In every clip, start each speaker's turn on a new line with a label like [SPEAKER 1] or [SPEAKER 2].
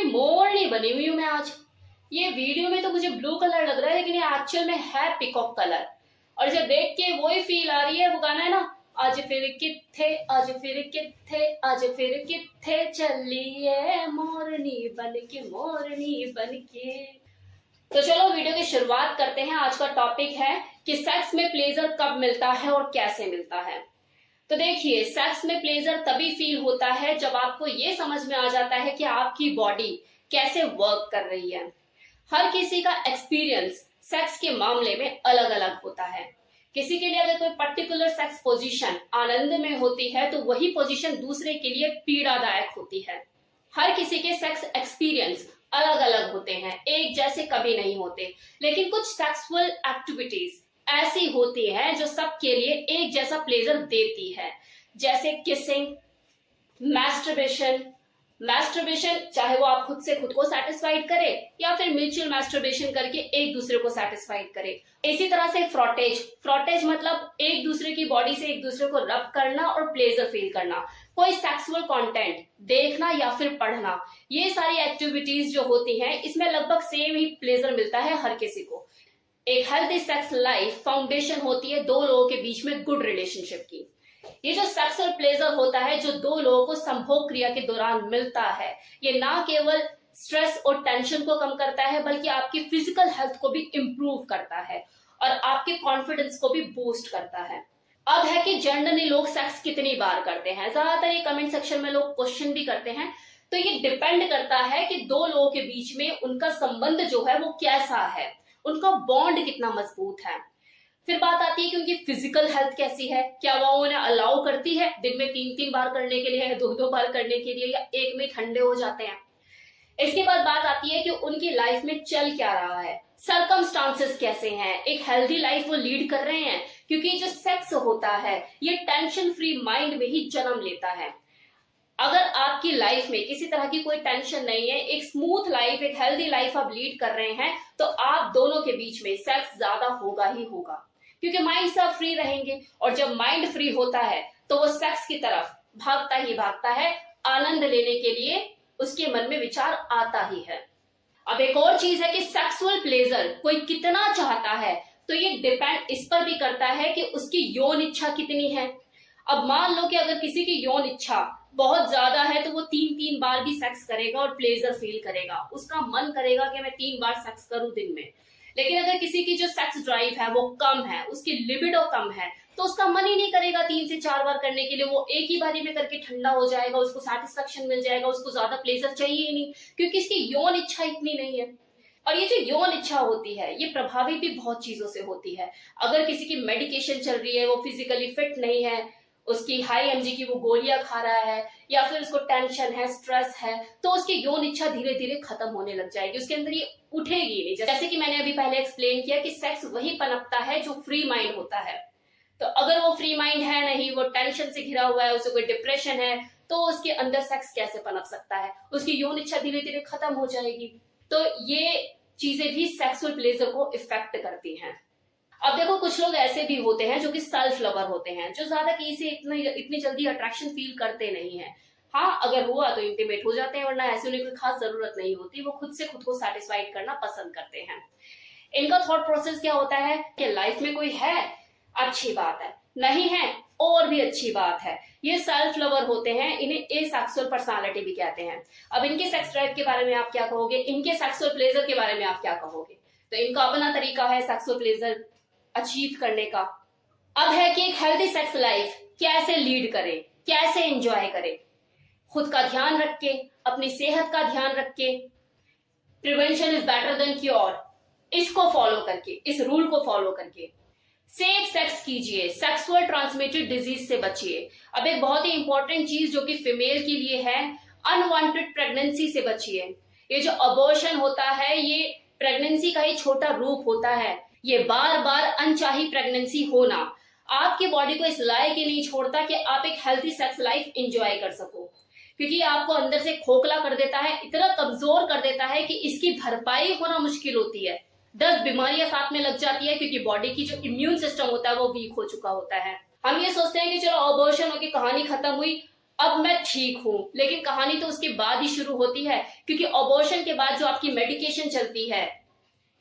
[SPEAKER 1] मोरनी बनी हुई हूं मैं आज। ये वीडियो में तो मुझे ब्लू कलर लग रहा है, लेकिन ये एक्चुअल में है पिकॉक कलर। और जब देख के वही फील आ रही है, वो गाना है ना, आज फिर किथे, आज फिर किथे, आज फिर किथे चलिए मोरनी बन के। तो चलो वीडियो की शुरुआत करते हैं। आज का टॉपिक है कि सेक्स में प्लेजर कब मिलता है और कैसे मिलता है। तो देखिए, सेक्स में प्लेजर तभी फील होता है जब आपको ये समझ में आ जाता है कि आपकी बॉडी कैसे वर्क कर रही है। हर किसी का एक्सपीरियंस सेक्स के मामले में अलग अलग होता है। किसी के लिए अगर कोई पर्टिकुलर सेक्स पोजीशन आनंद में होती है तो वही पोजीशन दूसरे के लिए पीड़ादायक होती है। हर किसी के सेक्स एक्सपीरियंस अलग अलग होते हैं, एक जैसे कभी नहीं होते। लेकिन कुछ सेक्सुअल एक्टिविटीज ऐसी होती है जो सबके लिए एक जैसा प्लेजर देती है, जैसे किसिंग, मैस्टरबेशन चाहे वो आप खुद से खुद को सेटिस्फाइड करे या फिर म्यूचुअल मैस्टरबेशन करके एक दूसरे को सेटिस्फाइड करे। इसी तरह से फ्रॉटेज मतलब एक दूसरे की बॉडी से एक दूसरे को रब करना और प्लेजर फील करना। कोई सेक्सुअल कंटेंट देखना या फिर पढ़ना, ये सारी एक्टिविटीज जो होती हैं इसमें लगभग सेम ही प्लेजर मिलता है हर किसी को। एक हेल्दी सेक्स लाइफ फाउंडेशन होती है दो लोगों के बीच में गुड रिलेशनशिप की। ये जो सेक्सुअल प्लेजर होता है जो दो लोगों को संभोग क्रिया के दौरान मिलता है, ये ना केवल स्ट्रेस और टेंशन को कम करता है बल्कि आपकी फिजिकल हेल्थ को भी इम्प्रूव करता है और आपके कॉन्फिडेंस को भी बूस्ट करता है। अब है कि जनरली लोग सेक्स कितनी बार करते हैं। ज्यादातर ये कमेंट सेक्शन में लोग क्वेश्चन भी करते हैं। तो ये डिपेंड करता है कि दो लोगों के बीच में उनका संबंध जो है वो कैसा है, उनका बॉन्ड कितना मजबूत है। फिर बात आती है कि उनकी फिजिकल हेल्थ कैसी है, क्या वो उन्हें अलाउ करती है दिन में 3-3 बार करने के लिए या 2-2 बार करने के लिए, या एक में ठंडे हो जाते हैं। इसके बाद बात आती है कि उनकी लाइफ में चल क्या रहा है, सर्कमस्टांसेस कैसे हैं, एक हेल्दी लाइफ वो लीड कर रहे हैं। क्योंकि जो सेक्स होता है ये टेंशन फ्री माइंड में ही जन्म लेता है। अगर आपकी लाइफ में किसी तरह की कोई टेंशन नहीं है, एक स्मूथ लाइफ, एक हेल्दी लाइफ आप लीड कर रहे हैं, तो आप दोनों के बीच में सेक्स ज्यादा होगा ही होगा, क्योंकि माइंड से आप फ्री रहेंगे। और जब माइंड फ्री होता है तो वो सेक्स की तरफ भागता ही भागता है, आनंद लेने के लिए उसके मन में विचार आता ही है। अब एक और चीज है कि सेक्सुअल प्लेजर कोई कितना चाहता है, तो ये डिपेंड इस पर भी करता है कि उसकी यौन इच्छा कितनी है। अब मान लो कि अगर किसी की यौन इच्छा बहुत ज्यादा है तो वो 3-3 बार भी सेक्स करेगा और प्लेजर फील करेगा, उसका मन करेगा कि मैं 3 बार सेक्स करूं दिन में। लेकिन अगर किसी की जो सेक्स ड्राइव है वो कम है, उसकी लिबिडो कम है, तो उसका मन ही नहीं करेगा 3 से 4 बार करने के लिए। वो एक ही बारी में करके ठंडा हो जाएगा, उसको सेटिस्फेक्शन मिल जाएगा, उसको ज्यादा प्लेजर चाहिए ही नहीं, क्योंकि इसकी यौन इच्छा इतनी नहीं है। और ये जो यौन इच्छा होती है ये प्रभावित भी बहुत चीजों से होती है। अगर किसी की मेडिकेशन चल रही है, वो फिजिकली फिट नहीं है, उसकी हाई एमजी की वो गोलियां खा रहा है, या फिर उसको टेंशन है, स्ट्रेस है, तो उसकी यौन इच्छा धीरे धीरे खत्म होने लग जाएगी, उसके अंदर ये उठेगी नहीं। जैसे कि मैंने अभी पहले एक्सप्लेन किया कि सेक्स वही पनपता है जो फ्री माइंड होता है। तो अगर वो फ्री माइंड है नहीं, वो टेंशन से घिरा हुआ है, उसे कोई डिप्रेशन है, तो उसके अंदर सेक्स कैसे पनप सकता है, उसकी यौन इच्छा धीरे धीरे खत्म हो जाएगी। तो ये चीजें भी सेक्सुअल प्लेजर को इफेक्ट करती हैं। अब देखो, कुछ लोग ऐसे भी होते हैं जो कि सेल्फ लवर होते हैं, जो ज्यादा किसी से इतनी जल्दी अट्रैक्शन फील करते नहीं है। हाँ, अगर हुआ तो इंटीमेट हो जाते हैं, वरना ऐसे उन्हें कोई खास जरूरत नहीं होती, वो खुद से खुद को सेटिस्फाइड करना पसंद करते हैं। इनका थॉट प्रोसेस क्या होता है कि लाइफ में कोई है, अच्छी बात है, नहीं है और भी अच्छी बात है। ये सेल्फ लवर होते हैं, इन्हें एसेक्सुअल पर्सनालिटी भी कहते हैं। अब इनके सेक्स ड्राइव के बारे में आप क्या कहोगे, इनके सेक्सुअल प्लेजर के बारे में आप क्या कहोगे? तो इनका अपना तरीका है सेक्सुअल प्लेजर अचीव करने का। अब है कि एक हेल्दी सेक्स लाइफ कैसे लीड करे, कैसे एंजॉय करे। खुद का ध्यान रख के, अपनी सेहत का ध्यान रख के, prevention is better than cure, इसको फॉलो करके, इस रूल को फॉलो करके सेफ सेक्स कीजिए, सेक्सुअल ट्रांसमिटेड डिजीज से बचिए। अब एक बहुत ही इंपॉर्टेंट चीज जो कि फीमेल के लिए है, अनवांटेड प्रेगनेंसी से बचिए। ये जो अबॉर्शन होता है ये प्रेगनेंसी का ही छोटा रूप होता है। ये बार बार अनचाही प्रेगनेंसी होना आपकी बॉडी को इस लायक ही नहीं छोड़ता कि आप एक हेल्थी सेक्स लाइफ एंजॉय कर सको, क्योंकि आपको अंदर से खोखला कर देता है, इतना कमजोर कर देता है कि इसकी भरपाई होना मुश्किल होती है। 10 बीमारियां साथ में लग जाती है, क्योंकि बॉडी की जो इम्यून सिस्टम होता है वो वीक हो चुका होता है। हम ये सोचते हैं कि चलो अबॉर्शन होकर कहानी खत्म हुई, अब मैं ठीक हूं। लेकिन कहानी तो उसके बाद ही शुरू होती है, क्योंकि अबॉर्शन के बाद जो आपकी मेडिकेशन चलती है,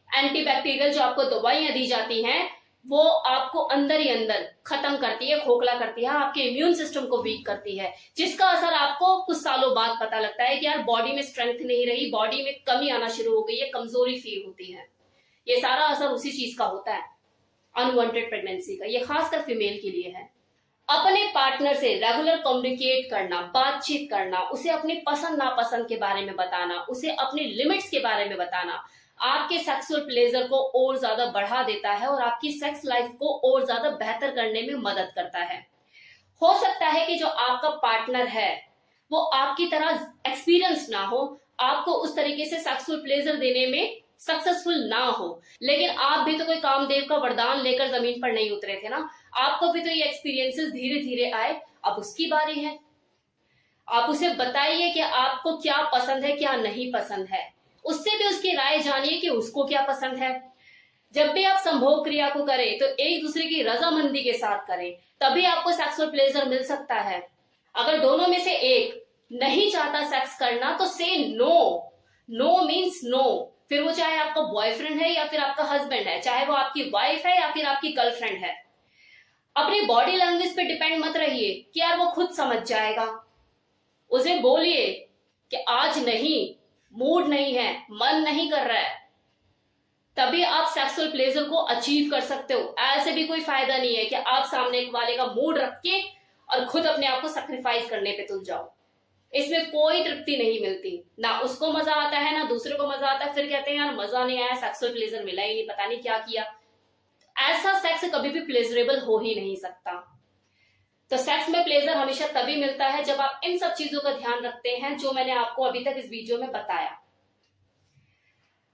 [SPEAKER 1] एंटीबैक्टीरियल जो आपको दवाइयां दी जाती हैं, वो आपको अंदर ही अंदर खत्म करती है, खोखला करती है, आपके इम्यून सिस्टम को वीक करती है, जिसका असर आपको कुछ सालों बाद पता लगता है कि यार बॉडी में स्ट्रेंथ नहीं रही, बॉडी में कमी आना शुरू हो गई है, कमजोरी फील होती है। ये सारा असर उसी चीज का होता है, अनवांटेड प्रेगनेंसी का। ये खासकर फीमेल के लिए है। अपने पार्टनर से रेगुलर कम्युनिकेट करना, बातचीत करना, उसे अपनी पसंद नापसंद के बारे में बताना, उसे अपनी लिमिट्स के बारे में बताना, आपके सेक्सुअल प्लेजर को और ज्यादा बढ़ा देता है और आपकी सेक्स लाइफ को और ज्यादा बेहतर करने में मदद करता है। हो सकता है कि जो आपका पार्टनर है वो आपकी तरह एक्सपीरियंस ना हो, आपको उस तरीके से सेक्सुअल प्लेजर देने में सक्सेसफुल ना हो, लेकिन आप भी तो कोई कामदेव का वरदान लेकर जमीन पर नहीं उतरे थे ना, आपको भी तो ये एक्सपीरियंसेस धीरे धीरे आए। अब उसकी बारी है, आप उसे बताइए कि आपको क्या पसंद है, क्या नहीं पसंद है, उससे भी उसकी राय जानिए कि उसको क्या पसंद है। जब भी आप संभोग क्रिया को करें तो एक दूसरे की रजामंदी के साथ करें, तभी आपको सेक्सुअल प्लेजर मिल सकता है। अगर दोनों में से एक नहीं चाहता सेक्स करना तो से नो। No means no. फिर वो चाहे आपका बॉयफ्रेंड है या फिर आपका हस्बैंड है, चाहे वो आपकी वाइफ है या फिर आपकी गर्लफ्रेंड है। अपनी बॉडी लैंग्वेज पे डिपेंड मत रहिए कि यार वो खुद समझ जाएगा। उसे बोलिए कि आज नहीं, मूड नहीं है, मन नहीं कर रहा है, तभी आप सेक्सुअल प्लेजर को अचीव कर सकते हो। ऐसे भी कोई फायदा नहीं है कि आप सामने वाले का मूड रख के और खुद अपने आप को सैक्रिफाइस करने पे तुल जाओ। इसमें कोई तृप्ति नहीं मिलती, ना उसको मजा आता है ना दूसरे को मजा आता है। फिर कहते हैं यार मजा नहीं आया, सेक्सुअल प्लेजर मिला ही नहीं, पता नहीं क्या किया। ऐसा सेक्स कभी भी प्लेजरेबल हो ही नहीं सकता। तो सेक्स में प्लेजर हमेशा तभी मिलता है जब आप इन सब चीजों का ध्यान रखते हैं जो मैंने आपको अभी तक इस वीडियो में बताया।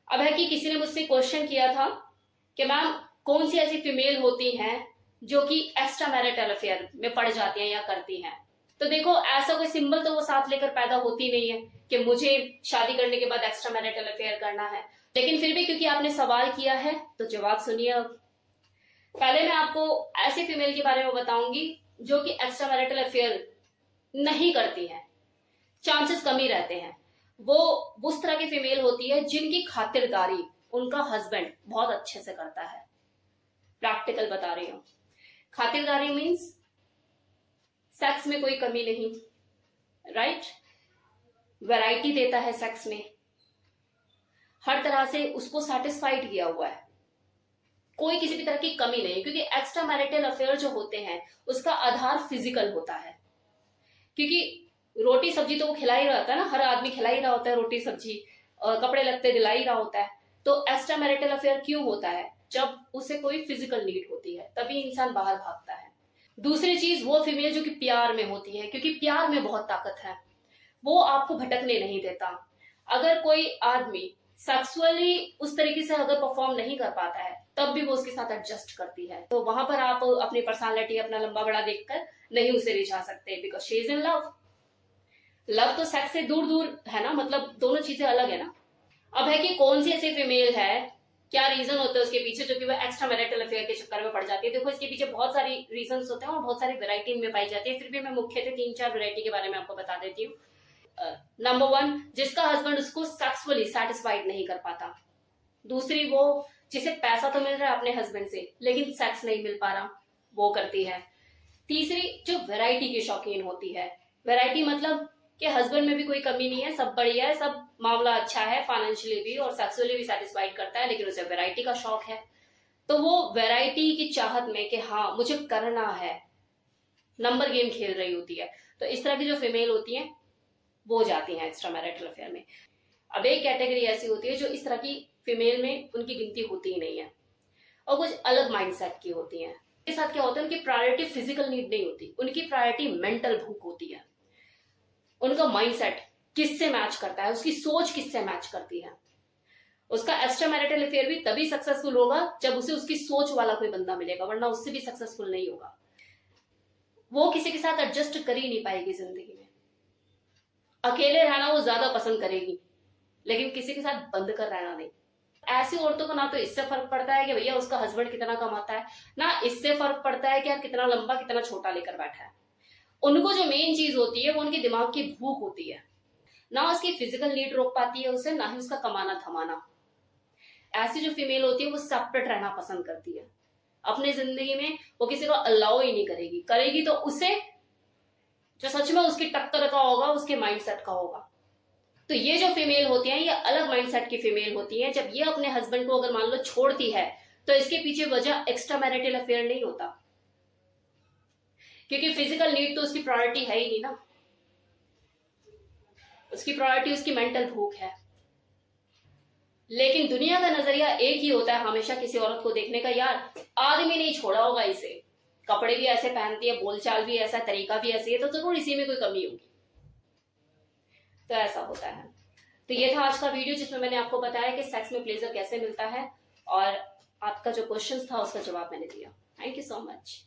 [SPEAKER 1] अब है कि किसी ने मुझसे क्वेश्चन किया था कि मैम कौन सी ऐसी फीमेल होती हैं जो कि एक्स्ट्रा मैरिटल अफेयर में पड़ जाती हैं या करती हैं। तो देखो, ऐसा कोई सिंबल तो वो साथ लेकर पैदा होती नहीं है कि मुझे शादी करने के बाद एक्स्ट्रा मैरिटल अफेयर करना है, लेकिन फिर भी क्योंकि आपने सवाल किया है तो जवाब सुनिए। अब पहले मैं आपको ऐसी फीमेल के बारे में बताऊंगी जो कि एक्स्ट्रा मैरिटल अफेयर नहीं करती हैं, चांसेस कम ही रहते हैं। वो उस तरह की फीमेल होती है जिनकी खातिरदारी उनका हस्बैंड बहुत अच्छे से करता है। प्रैक्टिकल बता रही हूं। खातिरदारी मीन्स सेक्स में कोई कमी नहीं, राइट? वैरायटी देता है सेक्स में, हर तरह से उसको सेटिस्फाइड किया हुआ है, कोई किसी भी तरह की कमी नहीं। क्योंकि एक्स्ट्रा मैरिटल अफेयर जो होते हैं उसका आधार फिजिकल होता है, क्योंकि रोटी सब्जी तो वो खिला ही रहा होता है ना, हर आदमी खिला ही रहा होता है रोटी सब्जी, कपड़े लगते दिला ही रहा होता है। तो एक्स्ट्रा मैरिटल अफेयर क्यों होता है? जब उसे कोई फिजिकल नीड होती है तभी इंसान बाहर भागता है। दूसरी चीज, वो फीमेल जो कि प्यार में होती है, क्योंकि प्यार में बहुत ताकत है, वो आपको भटकने नहीं देता। अगर कोई आदमी सेक्सुअली उस तरीके से अगर परफॉर्म नहीं कर पाता है तब भी वो उसके साथ एडजस्ट करती है। तो वहां पर आप अपनी पर्सनालिटी, अपना लंबा बड़ा देखकर नहीं उसे रिझा सकते, because she is in love. Love तो सेक्स से दूर दूर है ना, मतलब दोनों चीजें अलग है ना। अब है कि कौन सी ऐसी फीमेल है, क्या रीजन होता है उसके पीछे जो कि वो एक्स्ट्रा मैरिटल अफेयर के चक्कर में पड़ जाती है। देखो, इसके पीछे बहुत सारी रीजंस होते हैं और बहुत सारी वैरायटी इनमें पाई जाती है। फिर भी मैं मुख्यतः 3-4 वैरायटी के बारे में आपको बता देती हूँ। नंबर 1, जिसका हस्बैंड उसको सेक्सुअली सेटिस्फाइड नहीं कर पाता। दूसरी, वो जिसे पैसा तो मिल रहा है अपने हस्बैंड से लेकिन सेक्स नहीं मिल पा रहा, वो करती है। तीसरी, जो वैरायटी की शौकीन होती है। वैरायटी मतलब कि हस्बैंड में भी कोई कमी नहीं है, सब बढ़िया है, सब मामला अच्छा है, फाइनेंशियली भी और सेक्सुअली भी सेटिस्फाइड करता है, लेकिन उसे वैरायटी का शौक है। तो वो वैरायटी की चाहत में कि हाँ मुझे करना है, नंबर गेम खेल रही होती है। तो इस तरह की जो फीमेल होती है वो जाती है एक्स्ट्रा मैरिटल अफेयर में। अब एक कैटेगरी ऐसी होती है जो इस तरह की फीमेल में उनकी गिनती होती ही नहीं है और कुछ अलग माइंडसेट की होती है। इसके साथ क्या होता है, उनकी प्रायोरिटी फिजिकल नीड नहीं होती, उनकी प्रायोरिटी मेंटल भूख होती है। उनका माइंडसेट किससे मैच करता है, उसकी सोच किससे मैच करती है। उसका एक्स्ट्रा मैरिटल अफेयर भी तभी सक्सेसफुल होगा जब उसे उसकी सोच वाला कोई बंदा मिलेगा, वरना उससे भी सक्सेसफुल नहीं होगा। वो किसी के साथ एडजस्ट कर ही नहीं पाएगी जिंदगी में। अकेले रहना वो ज्यादा पसंद करेगी, लेकिन किसी के साथ बंद कर रहना नहीं। ऐसी औरतों को ना तो इससे फर्क पड़ता है कि भैया उसका हस्बैंड कितना कमाता है, ना इससे फर्क पड़ता है कि यार कितना लंबा कितना छोटा लेकर बैठा है। उनको जो मेन चीज होती है वो उनके दिमाग की भूख होती है। ना उसकी फिजिकल नीड रोक पाती है उसे, ना ही उसका कमाना थमाना। ऐसी जो फीमेल होती है वो सेपरेट रहना पसंद करती है। अपनी जिंदगी में वो किसी को अलाउ ही नहीं करेगी, करेगी तो उसे जो सच में उसकी टक्कर का होगा, उसके माइंडसेट का होगा। तो ये जो फीमेल होती है, ये अलग माइंडसेट की फीमेल होती है। जब ये अपने हस्बैंड को अगर मान लो छोड़ती है, तो इसके पीछे वजह एक्स्ट्रा मैरिटल अफेयर नहीं होता, क्योंकि फिजिकल नीड तो उसकी प्रायोरिटी है ही नहीं ना। उसकी प्रायोरिटी उसकी मेंटल भूख है। लेकिन दुनिया का नजरिया एक ही होता है हमेशा किसी औरत को देखने का, यार आदमी नहीं छोड़ा होगा इसे, कपड़े भी ऐसे पहनती है, बोलचाल भी ऐसा, तरीका भी ऐसी है, तो जरूर इसी में कोई कमी होगी। तो ऐसा होता है। तो ये था आज का वीडियो जिसमें मैंने आपको बताया कि सेक्स में प्लेजर कैसे मिलता है, और आपका जो क्वेश्चन था उसका जवाब मैंने दिया। Thank you so much.